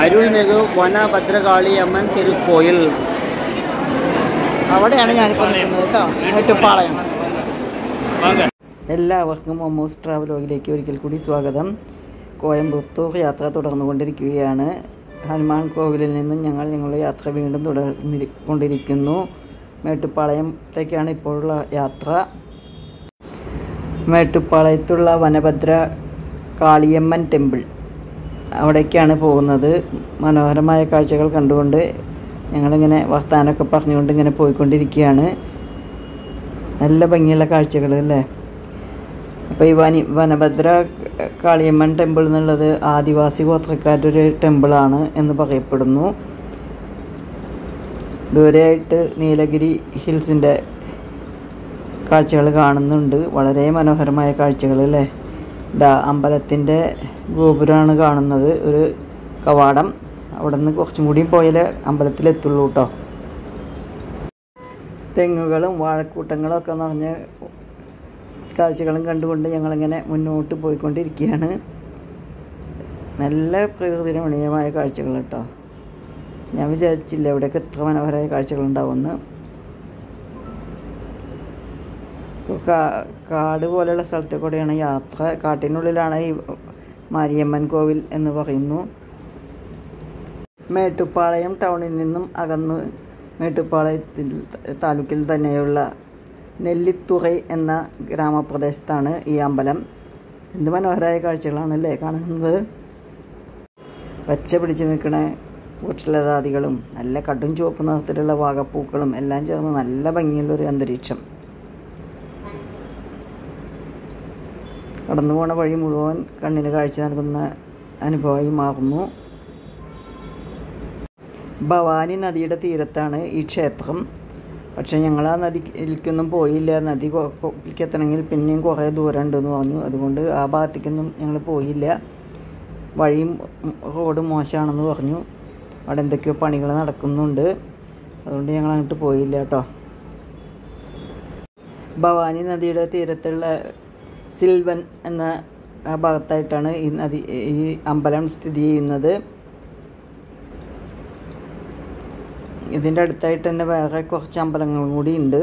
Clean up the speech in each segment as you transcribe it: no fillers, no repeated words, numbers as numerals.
അരുൾമിகு വനഭദ്രകാളിയമ്മൻ തിരുക്കോയിൽ. അവിടെയാണ് ഞാനിപ്പോൾ നിൽക്കുന്നത് കേട്ടോ, മേട്ടുപ്പാളയം. എല്ലാവർക്കും മൊമ്മൂസ് ട്രാവലോഗിലേക്ക് ഒരിക്കൽ കൂടി സ്വാഗതം. കോയമ്പത്തൂർ യാത്ര തുടർന്നുകൊണ്ടിരിക്കുകയാണ്. ഹനുമാൻ കോവിലിൽ നിന്നും ഞങ്ങളുടെ യാത്ര വീണ്ടും തുടർന്നുകൊണ്ടിരിക്കുന്നു. മേട്ടുപ്പാളയത്തേക്കാണ് ഇപ്പോഴുള്ള യാത്ര. മേട്ടുപ്പാളയത്തുള്ള വനഭദ്ര കാളിയമ്മൻ ടെമ്പിൾ, അവിടേക്കാണ് പോകുന്നത്. മനോഹരമായ കാഴ്ചകൾ കണ്ടുകൊണ്ട് ഞങ്ങളിങ്ങനെ വർത്താനമൊക്കെ പറഞ്ഞുകൊണ്ട് ഇങ്ങനെ പോയിക്കൊണ്ടിരിക്കുകയാണ്. നല്ല ഭംഗിയുള്ള കാഴ്ചകൾ അല്ലേ. അപ്പോൾ ഈ വനഭദ്ര കാളിയമ്മൻ ടെമ്പിൾ എന്നുള്ളത് ആദിവാസി ഗോത്രക്കാരുടെ ഒരു ടെമ്പിളാണ് എന്ന് പറയപ്പെടുന്നു. ദൂരെയായിട്ട് നീലഗിരി ഹിൽസിൻ്റെ കാഴ്ചകൾ കാണുന്നുണ്ട്. വളരെ മനോഹരമായ കാഴ്ചകൾ അല്ലേ. അമ്പലത്തിൻ്റെ ഗോപുരമാണ് കാണുന്നത്, ഒരു കവാടം. അവിടെ നിന്ന് കുറച്ചും കൂടിയും പോയാൽ അമ്പലത്തിലെത്തുള്ളൂ കേട്ടോ. തെങ്ങുകളും വാഴക്കൂട്ടങ്ങളും ഒക്കെ നിറഞ്ഞ കാഴ്ചകളും കണ്ടുകൊണ്ട് ഞങ്ങളിങ്ങനെ മുന്നോട്ട് പോയിക്കൊണ്ടിരിക്കുകയാണ്. നല്ല പ്രകൃതി രമണീയമായ കാഴ്ചകൾ കേട്ടോ. ഞാൻ വിചാരിച്ചില്ല ഇവിടെയൊക്കെ എത്ര മനോഹരമായ കാഴ്ചകളുണ്ടാവുമെന്ന്. കാട് പോലെയുള്ള സ്ഥലത്തെ കൂടെയാണ് യാത്ര. കാട്ടിനുള്ളിലാണ് ഈ മാരിയമ്മൻ കോവിൽ എന്ന് പറയുന്നു. മേട്ടുപ്പാളയം ടൗണിൽ നിന്നും അകന്ന് മേട്ടുപ്പാളയത്തിൽ താലൂക്കിൽ തന്നെയുള്ള നെല്ലിത്തുറൈ എന്ന ഗ്രാമപ്രദേശത്താണ് ഈ അമ്പലം. എന്ത് മനോഹരമായ കാഴ്ചകളാണല്ലേ കാണുന്നത്. പച്ച പിടിച്ച് നിൽക്കണ വൃക്ഷലതാദികളും നല്ല കടും ചുവപ്പ് നിറത്തിലുള്ള വാഗപ്പൂക്കളും എല്ലാം ചേർന്ന് നല്ല ഭംഗിയുള്ളൊരു അന്തരീക്ഷം. കടന്നു പോണ വഴി മുഴുവൻ കണ്ണിന് കാഴ്ച നൽകുന്ന അനുഭവമായി മാറുന്നു. ഭവാനി നദിയുടെ തീരത്താണ് ഈ ക്ഷേത്രം. പക്ഷേ ഞങ്ങൾ ആ നദിയിലേക്കൊന്നും പോയില്ല. നദിക്ക് എത്തണമെങ്കിൽ പിന്നെയും കുറേ ദൂരം ഉണ്ടെന്ന് പറഞ്ഞു. അതുകൊണ്ട് ആ ഭാഗത്തേക്കൊന്നും ഞങ്ങൾ പോയില്ല. വഴിയും റോഡ് മോശമാണെന്ന് പറഞ്ഞു. അവിടെ എന്തൊക്കെയോ പണികൾ നടക്കുന്നുണ്ട്. അതുകൊണ്ട് ഞങ്ങൾ അങ്ങോട്ട് പോയില്ല കേട്ടോ. ഭവാനി നദിയുടെ തീരത്തുള്ള സിൽവൻ എന്ന ഭാഗത്തായിട്ടാണ് ഈ അമ്പലം സ്ഥിതി ചെയ്യുന്നത്. ഇതിൻ്റെ അടുത്തായിട്ട് തന്നെ വേറെ കുറച്ച് അമ്പലങ്ങളും കൂടി ഉണ്ട്.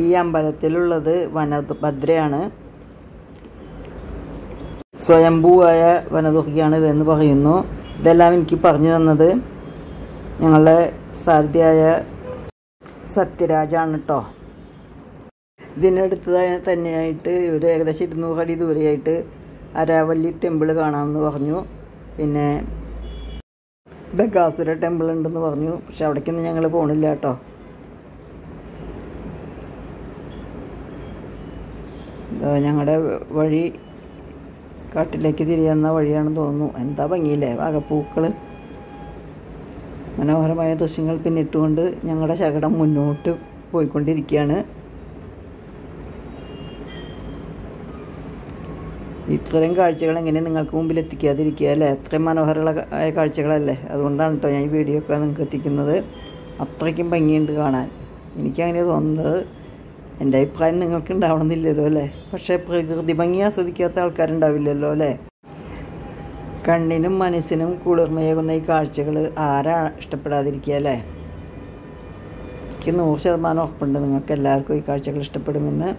ഈ അമ്പലത്തിലുള്ളത് വനഭദ്രയാണ്. സ്വയംഭൂവായ വനദുർഗയാണ് ഇതെന്ന് പറയുന്നു. ഇതെല്ലാം എനിക്ക് പറഞ്ഞു തന്നത് ഞങ്ങളുടെ സാരഥിയായ സത്യരാജാണ് കേട്ടോ. ഇതിനടുത്ത് തന്നെയായിട്ട് ഒരു ഏകദേശം 200 അടി ദൂരെയായിട്ട് അരാവല്ലി ടെമ്പിൾ കാണാമെന്ന് പറഞ്ഞു. പിന്നെ ബഗാസുര ടെമ്പിൾ ഉണ്ടെന്ന് പറഞ്ഞു. പക്ഷെ അവിടേക്കൊന്നും ഞങ്ങൾ പോകണില്ല കേട്ടോ. ഞങ്ങളുടെ വഴി കാട്ടിലേക്ക് തിരിയുന്ന വഴിയാണെന്ന് തോന്നുന്നു. എന്താ ഭംഗിയില്ലേ വാഗപ്പൂക്കൾ. മനോഹരമായ ദൃശ്യങ്ങൾ പിന്നിട്ടുകൊണ്ട് ഞങ്ങളുടെ ശകടം മുന്നോട്ട് പോയിക്കൊണ്ടിരിക്കുകയാണ്. ഇത്രയും കാഴ്ചകൾ എങ്ങനെ നിങ്ങൾക്ക് മുമ്പിൽ എത്തിക്കാതിരിക്കുക അല്ലേ. അത്രയും മനോഹരമായ കാഴ്ചകളല്ലേ. അതുകൊണ്ടാണ് കേട്ടോ ഞാൻ ഈ വീഡിയോ ഒക്കെ നിങ്ങൾക്ക് എത്തിക്കുന്നത്. അത്രയ്ക്കും ഭംഗിയുണ്ട് കാണാൻ. എനിക്കങ്ങനെ തോന്നുന്നത്. എൻ്റെ അഭിപ്രായം നിങ്ങൾക്ക് ഉണ്ടാവണമെന്നില്ലല്ലോ അല്ലേ. പക്ഷേ പ്രകൃതി ഭംഗി ആസ്വദിക്കാത്ത ആൾക്കാരുണ്ടാവില്ലല്ലോ അല്ലേ. കണ്ണിനും മനസ്സിനും കുളിർമയേകുന്ന ഈ കാഴ്ചകൾ ആരാ ഇഷ്ടപ്പെടാതിരിക്കുക അല്ലേ. എനിക്ക് 100% ഉറപ്പുണ്ട് നിങ്ങൾക്ക് എല്ലാവർക്കും ഈ കാഴ്ചകൾ ഇഷ്ടപ്പെടുമെന്ന്.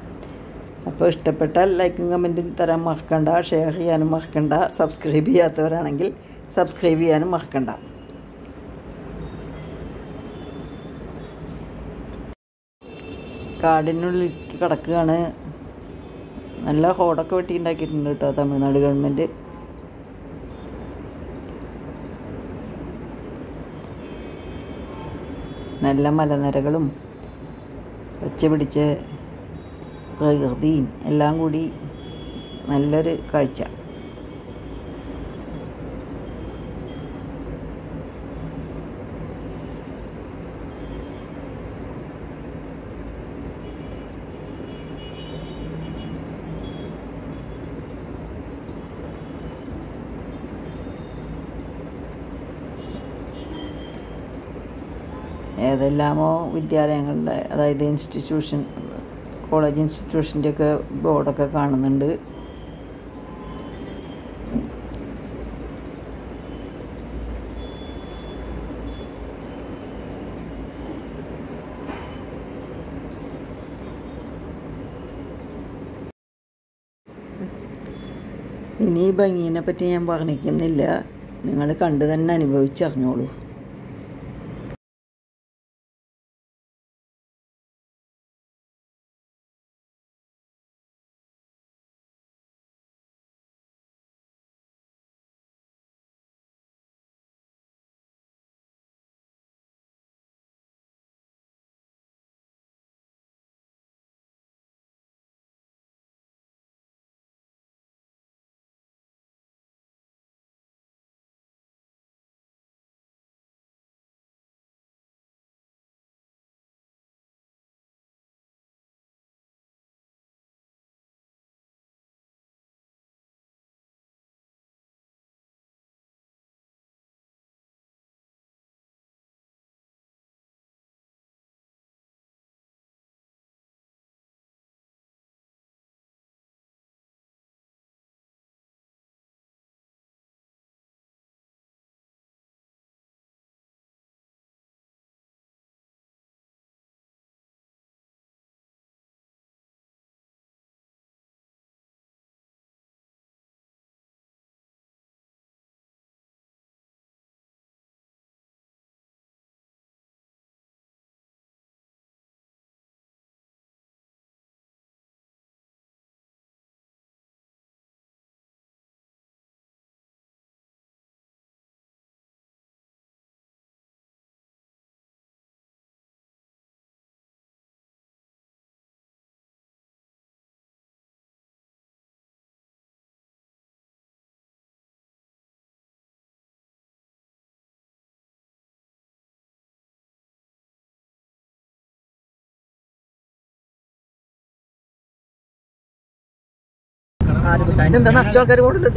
അപ്പോൾ ഇഷ്ടപ്പെട്ടാൽ ലൈക്കും കമൻറ്റും തരാൻ മറക്കണ്ട. ഷെയർ ചെയ്യാനും മറക്കണ്ട. സബ്സ്ക്രൈബ് ചെയ്യാത്തവരാണെങ്കിൽ സബ്സ്ക്രൈബ് ചെയ്യാനും മറക്കണ്ട. കാടിനുള്ളിൽ കിടക്കുകയാണ്. നല്ല റോഡൊക്കെ വെട്ടിയുണ്ടാക്കിയിട്ടുണ്ട് കേട്ടോ തമിഴ്നാട് ഗവൺമെൻറ്. നല്ല മലനിരകളും പച്ച പിടിച്ച പ്രകൃതിയും എല്ലാം കൂടി നല്ലൊരു കാഴ്ച. ഏതെല്ലാമോ വിദ്യാലയങ്ങളുടെ, അതായത് ഇൻസ്റ്റിറ്റ്യൂഷൻ, കോളേജ് ഇൻസ്റ്റിറ്റ്യൂഷൻ്റെയൊക്കെ ബോർഡൊക്കെ കാണുന്നുണ്ട്. ഇനി ഈ ഭംഗീനെ പറ്റി ഞാൻ പറഞ്ഞിരിക്കുന്നില്ല, നിങ്ങൾ കണ്ടു തന്നെ അനുഭവിച്ചറിഞ്ഞോളൂ. എന്താ നിറച്ച ആൾക്കാർ കൂടുതൽ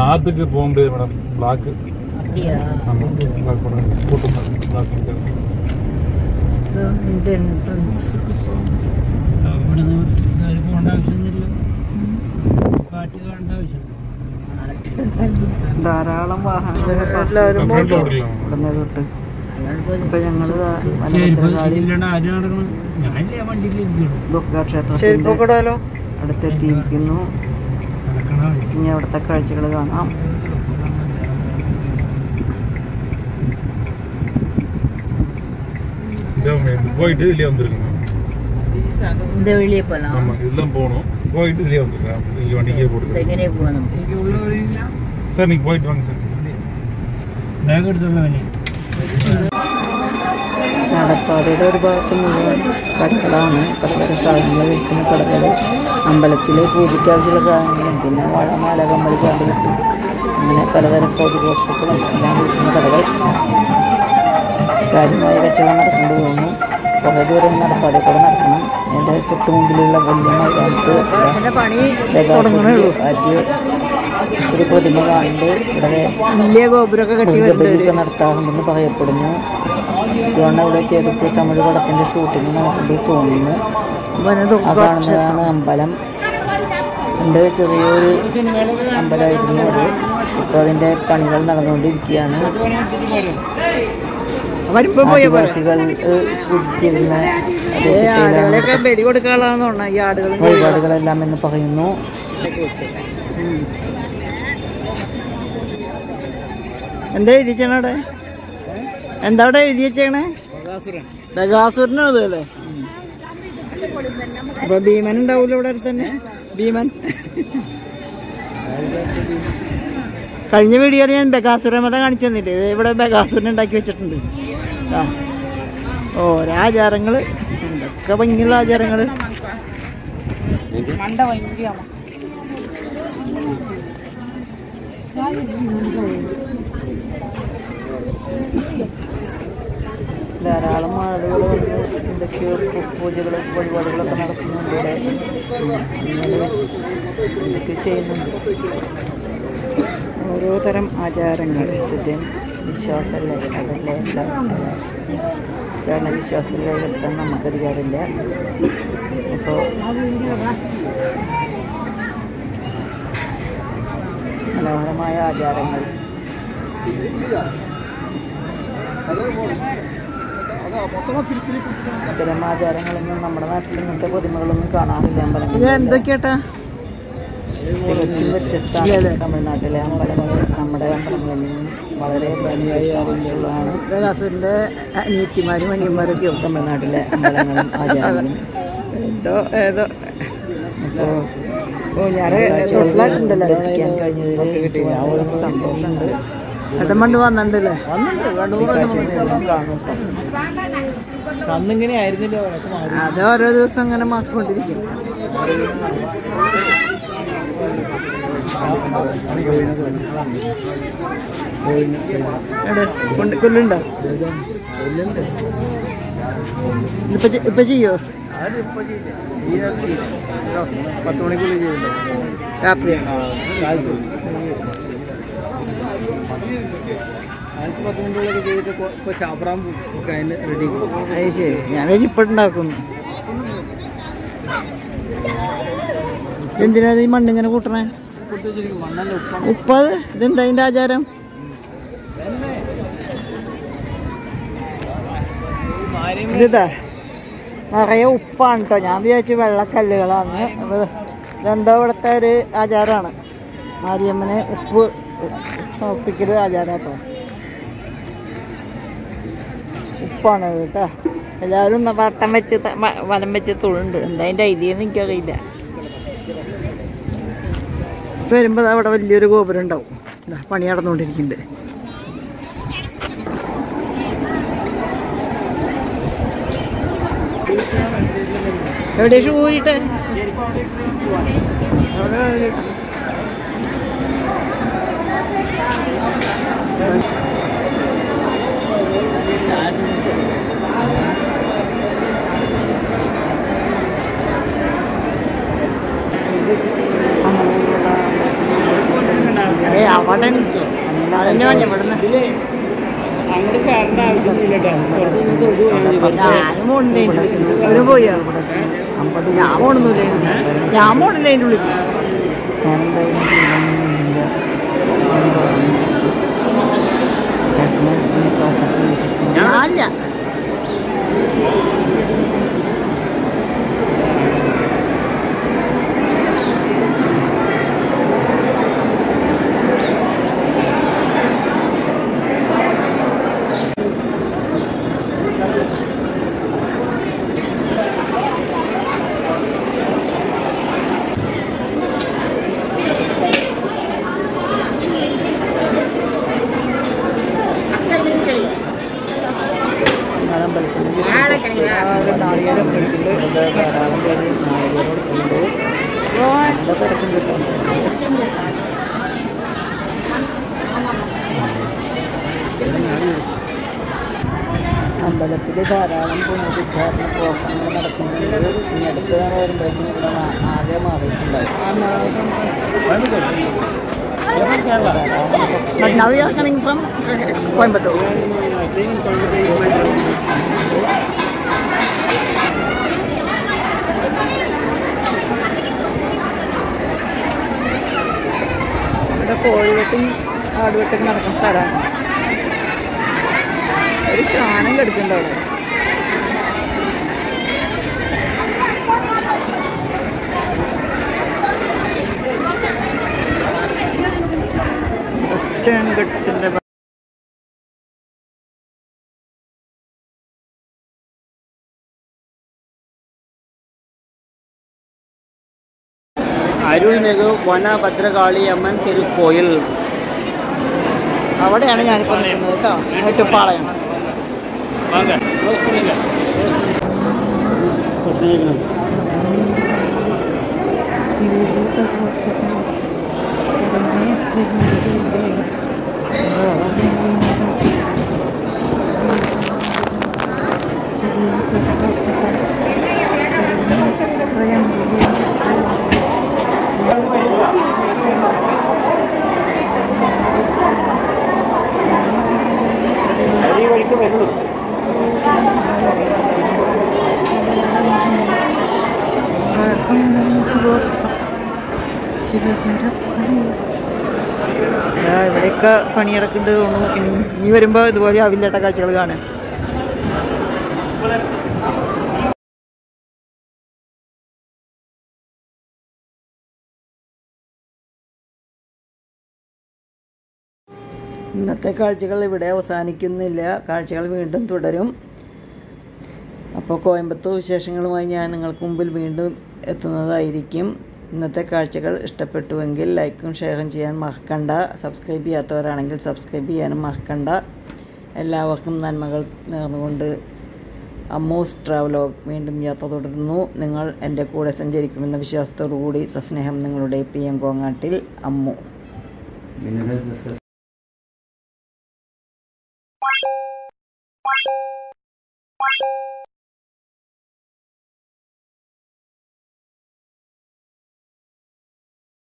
ஆத்துக்கு போக முடியாது மேடம். பிளாக் ധാരാളം വാഹനങ്ങൾ തൊട്ട് ഇപ്പൊ ഞങ്ങള് ദുർഗാക്ഷേത്രത്തിലോ അടുത്തെത്തിയിരിക്കുന്നു. ഇനി അവിടുത്തെ കാഴ്ചകൾ കാണാം. போயிட்டு இதுலயே வந்துருங்க. இந்த வெளியே போலாம். ஆமா இதெல்லாம் போணும். போயிட்டு இதுலயே வந்துருங்க. நீங்க வண்டிக்கே போடுங்க. எங்கனே போணும். சார் நீங்க போயிட்டு வாங்க சார். பேக் எடுத்துள்ள வேணி. നടപ്പാതയുടെ ഒരു ഭാഗത്ത് മുഴുവൻ കടകളാണ്. പലതര സാധനങ്ങൾ വിൽക്കുന്ന കടകൾ. അമ്പലത്തിലെ പൂജയ്ക്കാവശ്യമുള്ള സാധനങ്ങളും പിന്നെ വളമാല കമ്മൽ ചാണ്ട് കിട്ടും. അങ്ങനെ പലതരം ഭൗതിക വസ്തുക്കളും എല്ലാം വിൽക്കുന്ന കടകൾ. കാര്യമായ കച്ചവടം നടക്കേണ്ടി തോന്നുന്നു. കുറേ ദൂരം നടപ്പാതെ കൂടെ നടക്കണം. എൻ്റെ തൊട്ട് മുമ്പിലുള്ള വലിയ മൈതാനത്ത് ഒരു പ്രതിമ കാണുന്നുണ്ട്. ഇവിടെ വലിയ ഗോപുരമൊക്കെ നടത്താറുണ്ടെന്ന് പറയപ്പെടുന്നു. ഇതുകൊണ്ട് അവിടെ ചേർത്ത് തമിഴ് പടത്തിൻ്റെ ഷൂട്ടിങ് നടക്കേണ്ടി തോന്നുന്നു. ആ കാണുന്നതാണ് അമ്പലം. ഉണ്ട് ചെറിയൊരു അമ്പലമായിരുന്നു അത്. ഇപ്പോൾ അതിൻ്റെ പണികൾ നടന്നുകൊണ്ടിരിക്കുകയാണ്. ആദിവാസികൾ പൂജിച്ചിരുന്ന വഴിപാടുകളെല്ലാം എന്ന് പറയുന്നു. എന്താ എഴുതി വെച്ചേണവിടെ? എന്താ അവിടെ എഴുതി വെച്ചേക്കണേ? ബഗാസുരനാണ് അല്ലേ? അപ്പൊ ഭീമൻ ഉണ്ടാവൂല്ലോ ഇവിടെ തന്നെ. ഭീമൻ കഴിഞ്ഞ വീഡിയോയിൽ ഞാൻ ബഗാസുര മത കാണിച്ചു തന്നില്ലേ? ഇവിടെ ബഗാസുരൻ ഉണ്ടാക്കി വെച്ചിട്ടുണ്ട്. ഓരാചാരങ്ങള് എന്തൊക്കെ ഭംഗിയുള്ള ആചാരങ്ങള്. ധാരാളം ആളുകൾ വന്ന് എന്തൊക്കെയോ പൂജകളും വഴിപാടുകളൊക്കെ നടത്തുന്നുണ്ട് ഇവിടെ. എന്തൊക്കെ ചെയ്യുന്നുണ്ട്. ഓരോ തരം ആചാരങ്ങൾ. സത്യം വിശ്വാസമല്ലേ, അതല്ലേ എല്ലാം. കാരണം വിശ്വാസത്തിലെ വരുത്താൻ നമുക്കധികാരമില്ല. ഫോട്ടോ, മനോഹരമായ ആചാരങ്ങൾ. ഇത്തരം ആചാരങ്ങളൊന്നും നമ്മുടെ നാട്ടിൽ ഇങ്ങനത്തെ പൊതുമകളൊന്നും കാണാറില്ല. അമ്പലങ്ങൾ എന്തൊക്കെയാട്ടാ തികച്ചും വ്യത്യസ്തമാണ്. തമിഴ്നാട്ടിലെ അമ്പലങ്ങൾ നമ്മുടെ അമ്പലങ്ങളിൽ നിന്നും വളരെ വ്യത്യസ്തമാണ്. ദാസുവിൻ്റെ അനിയത്തിമാരും അനിയന്മാരൊക്കെ തമിഴ്നാട്ടിലെ അമ്പലങ്ങളും ആചാരങ്ങളും. അപ്പോൾ ഞാൻ തൊട്ടിലായിട്ടുണ്ടല്ലോ എത്തിക്കാൻ കഴിഞ്ഞതിൽ സന്തോഷമുണ്ട്. ഏട്ടൻ പണ്ട് വന്നിട്ടുണ്ടല്ലേ? കാണും. അന്നിങ്ങനെ ആയിരുന്നില്ല, അത് ഓരോ ദിവസം അങ്ങനെ മാറിക്കൊണ്ടിരിക്കും. കൊല്ലുണ്ടോ? ഇപ്പൊ ചെയ്യോ? 10 മണിക്കുള്ളിൽ ചെയ്തിട്ടുണ്ടോ? രാത്രിയാണ്. 10 മിനിറ്റുള്ളൊക്കെ ചെയ്തിട്ട് ഇപ്പോൾ ശാബ്രാം ഒക്കെ അതിന് റെഡി. അത് ശരി, ഞാൻ വെച്ച് ഇപ്പോഴുണ്ടാക്കുന്നു. എന്തിനാ ഈ മണ്ണിങ്ങനെ കൂട്ടണേ? ഉപ്പത് ഇതെന്താ അതിൻ്റെ ആചാരം? ഇതാ നിറയെ ഉപ്പാണ് കേട്ടോ. ഞാൻ വിചാരിച്ചു വെള്ളക്കല്ലുകളാണ്. ഇതെന്താ ഇവിടുത്തെ ഒരു ആചാരമാണ്. മാരിയമ്മന് ഉപ്പ് സമർപ്പിക്കൽ ആചാരം കേട്ടോ. ഉപ്പാണ് കേട്ടോ. എല്ലാവരും വട്ടം വെച്ച് വലം വെച്ച് തൊഴുണ്ട്. എന്താ അതിൻ്റെ ഐഡിയ എന്ന് എനിക്കറിയില്ല. വരുമ്പോൾ അവിടെ വലിയൊരു ഗോപുരം ഉണ്ടാവും. പണി നടന്നുകൊണ്ടിരിക്കുന്നുണ്ട്. എവിടെ ഷൂ ഊരിട്ട്? അവിടെ അങ്ങോട്ട് കയറേണ്ട ആവശ്യമൊന്നുമില്ല. ഞാനും പോണില്ലേ? അവര് പോയോ? ഞാൻ പോണൊന്നുമില്ല. ഞാൻ പോണില്ല അതിൻ്റെ ഉള്ളിൽ. ഞാനില്ല. നാളികേരം മേടിച്ചിട്ട് ധാരാളം പേര് നാളികേരം കൊണ്ട് കിടക്കും കിട്ടും. അമ്പലത്തിൽ ധാരാളം പുനരുദ്ധാരണ പ്രവർത്തനങ്ങൾ നടക്കുന്നുണ്ട്. ഇനി അടുത്ത തവണ വരുമ്പോഴേക്കും ഇവിടെ ആകെ മാറിയിട്ടുണ്ടായി. But now you are coming from Coimbatore. ഇവിടെ കോഴിവെട്ടും ആടുവെട്ടൊക്കെ നടക്കുന്ന സ്ഥലമാണ്. ഒരു ശ്വാനം കിടക്കുന്നുണ്ട് അവിടെ. വെസ്റ്റേൺ ഗട്ട്സിൻ്റെ അരുൾമിகு വനഭദ്രകാളി അമ്മൻ തിരുക്കോയിൽ. അവിടെയാണ് ഞാനിപ്പോൾ നിൽക്കുന്നത് കേട്ടോ. മേട്ടുപ്പാളയം. ഇവിടെയൊക്കെ പണിയടക്കുന്നുണ്ട് തോന്നുന്നു. ഇനി വരുമ്പോൾ ഇതുപോലെ ആവില്ലാത്ത കാഴ്ചകൾ കാണാം. ഇന്നത്തെ കാഴ്ചകൾ ഇവിടെ അവസാനിക്കുന്നില്ല. കാഴ്ചകൾ വീണ്ടും തുടരും. അപ്പോൾ കോയമ്പത്തൂർ വിശേഷങ്ങളുമായി ഞാൻ നിങ്ങൾക്ക് മുമ്പിൽ വീണ്ടും എത്തുന്നതായിരിക്കും. ഇന്നത്തെ കാഴ്ചകൾ ഇഷ്ടപ്പെട്ടുവെങ്കിൽ ലൈക്കും ഷെയറും ചെയ്യാൻ മറക്കണ്ട. സബ്സ്ക്രൈബ് ചെയ്യാത്തവരാണെങ്കിൽ സബ്സ്ക്രൈബ് ചെയ്യാനും മറക്കണ്ട. എല്ലാവർക്കും നന്മകൾ നേർന്നുകൊണ്ട് അമ്മൂസ് ട്രാവലോഗ് വീണ്ടും യാത്ര തുടരുന്നു. നിങ്ങൾ എൻ്റെ കൂടെ സഞ്ചരിക്കുമെന്ന വിശ്വാസത്തോടു കൂടി സസ്നേഹം നിങ്ങളുടെ PM കോങ്ങാട്ടിൽ അമ്മു.